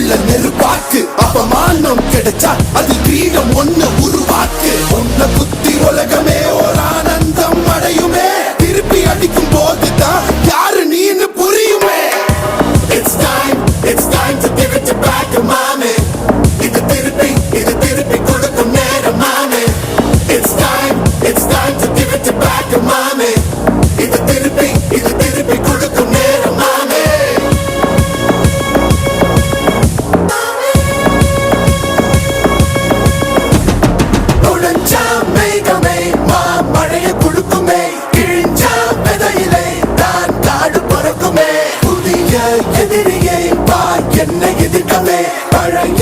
உள்ள நெருப்பாக்கு அவமானம் கிடைச்சா அது கிரீடம் ஒண்ணு உருவாக்கு உன்னை குத்தி உலகமே ஒரு ஆனந்தம் அடையுமே திருப்பி அடிக்கும் போதுதான் யாரு நீன்னு புரியுமே. It's time to give it back to mommy. இது திருப்பி கொடுக்கும் நேரம் மாமே. It's time to give it back to mommy. இது திருப்பி கொடுக்கும் நேரம் மாமே. நுழைஞ்சா மேகமே மழைய குடுக்குமே கிழிஞ்சா விதையிலே தான் காடு பிறக்குமே புதிய எதிரியை வா என்னை எதிர்க்கவே பழைய